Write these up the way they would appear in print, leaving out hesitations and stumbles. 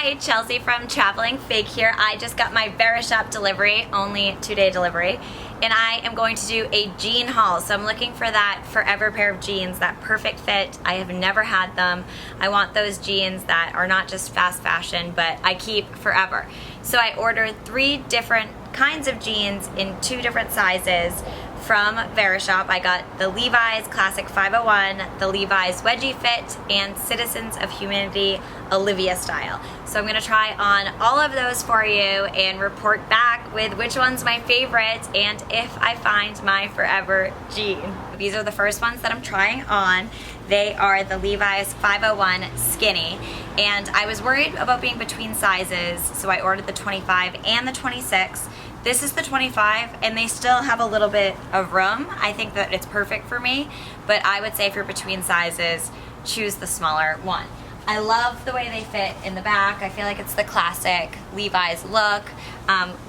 Hi, Chelsea from Traveling Fig here. I just got my Verishop delivery, only 2-day delivery, and I am going to do a jean haul. So I'm looking for that forever pair of jeans, that perfect fit. I have never had them. I want those jeans that are not just fast fashion, but I keep forever. So I ordered 3 different kinds of jeans in 2 different sizes from Verishop. I got the Levi's Classic 501, the Levi's Wedgie Fit, and Citizens of Humanity Olivia style. So I'm gonna try on all of those for you and report back with which one's my favorite and if I find my forever jean. These are the first ones that I'm trying on. They are the Levi's 501 Skinny, and I was worried about being between sizes, so I ordered the 25 and the 26. This is the 25, and they still have a little bit of room. I think that it's perfect for me, but I would say if you're between sizes, choose the smaller one. I love the way they fit in the back. I feel like it's the classic Levi's look.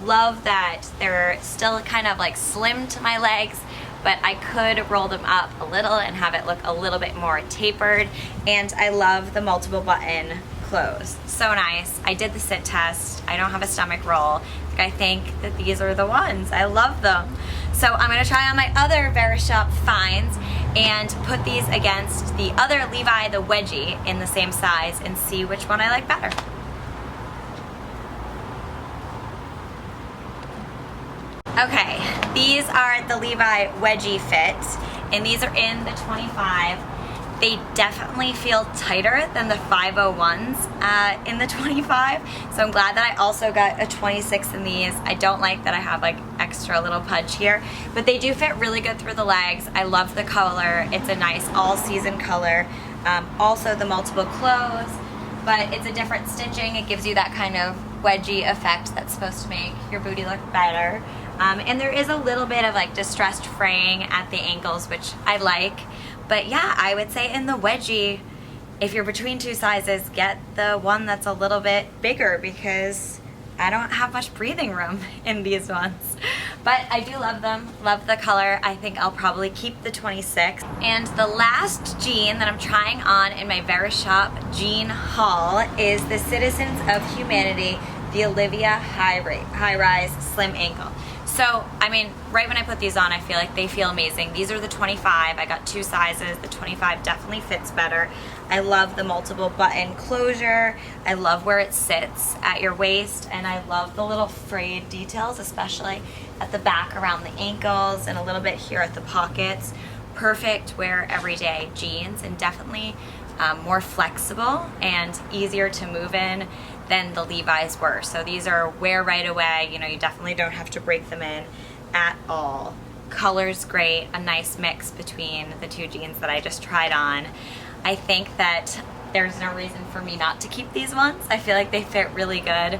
Love that they're still kind of like slim to my legs, but I could roll them up a little and have it look a little bit more tapered. And I love the multiple button clothes. So nice. I did the sit test. I don't have a stomach roll. I think that these are the ones. I love them. So I'm gonna try on my other Verishop finds and put these against the other Levi, the Wedgie, in the same size and see which one I like better. Okay, these are the Levi Wedgie Fit, and these are in the 25. They definitely feel tighter than the 501s in the 25, so I'm glad that I also got a 26 in these. I don't like that I have like extra little pudge here, but they do fit really good through the legs. I love the color. It's a nice all-season color. Also the multiple clothes, but it's a different stitching. It gives you that kind of wedgie effect that's supposed to make your booty look better. And there is a little bit of like distressed fraying at the ankles, which I like. But yeah, I would say in the wedgie, if you're between 2 sizes, get the one that's a little bit bigger because I don't have much breathing room in these ones. But I do love them, love the color. I think I'll probably keep the 26. And the last jean that I'm trying on in my Verishop jean haul is the Citizens of Humanity, the Olivia high-rise slim ankle. So, I mean, right when I put these on, I feel like they feel amazing. These are the 25. I got 2 sizes. The 25 definitely fits better. I love the multiple button closure. I love where it sits at your waist, and I love the little frayed details, especially at the back around the ankles and a little bit here at the pockets. Perfect wear everyday jeans, and definitely more flexible and easier to move in than the Levi's were. So these are wear right away. You know, you definitely don't have to break them in at all. Color's great, a nice mix between the 2 jeans that I just tried on. I think that there's no reason for me not to keep these ones. I feel like they fit really good.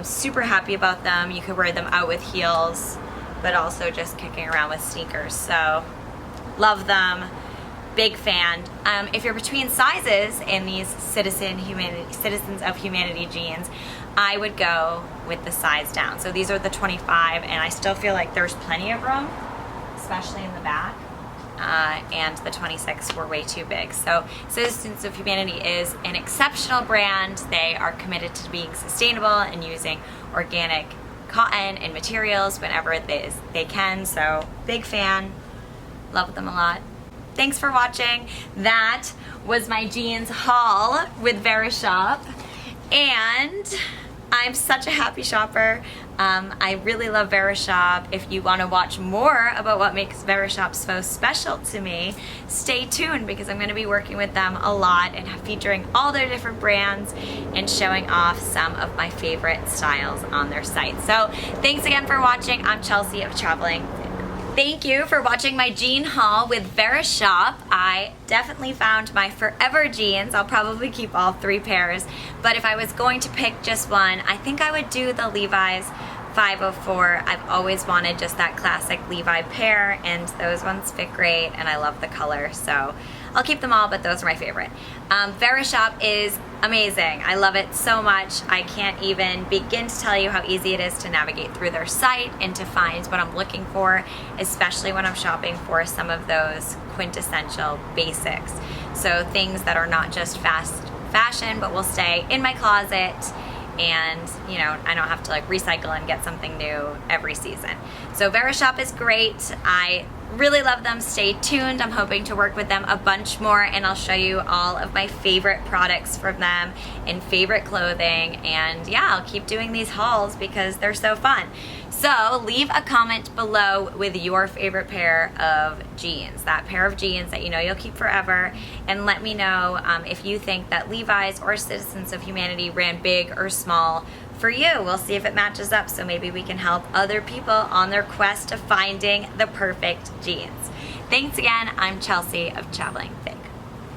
Super happy about them. You could wear them out with heels, but also just kicking around with sneakers. So love them. Big fan. If you're between sizes in these Citizens of Humanity jeans, I would go with the size down. So these are the 25, and I still feel like there's plenty of room, especially in the back. And the 26 were way too big. So Citizens of Humanity is an exceptional brand. They are committed to being sustainable and using organic cotton and materials whenever they can. So big fan. Love them a lot. Thanks for watching. That was my jeans haul with Verishop, and I'm such a happy shopper. I really love Verishop. If you want to watch more about what makes Verishop so special to me, stay tuned because I'm going to be working with them a lot and featuring all their different brands and showing off some of my favorite styles on their site. So thanks again for watching. I'm Chelsea of Traveling. Thank you for watching my jean haul with Verishop. I definitely found my forever jeans. I'll probably keep all 3 pairs, but if I was going to pick just one, I think I would do the Levi's 504. I've always wanted just that classic Levi pair, and those ones fit great, and I love the color, so I'll keep them all, but those are my favorite. Verishop is amazing. I love it so much. I can't even begin to tell you how easy it is to navigate through their site and to find what I'm looking for, especially when I'm shopping for some of those quintessential basics. So things that are not just fast fashion, but will stay in my closet, and you know, I don't have to like recycle and get something new every season. So Verishop is great. I really love them. Stay tuned. I'm hoping to work with them a bunch more, and I'll show you all of my favorite products from them and favorite clothing. And yeah, I'll keep doing these hauls because they're so fun. So leave a comment below with your favorite pair of jeans, that pair of jeans that you know you'll keep forever, and let me know if you think that Levi's or Citizens of Humanity ran big or small for you. We'll see if it matches up, so maybe we can help other people on their quest to finding the perfect jeans. Thanks again. I'm Chelsea of Traveling Fit.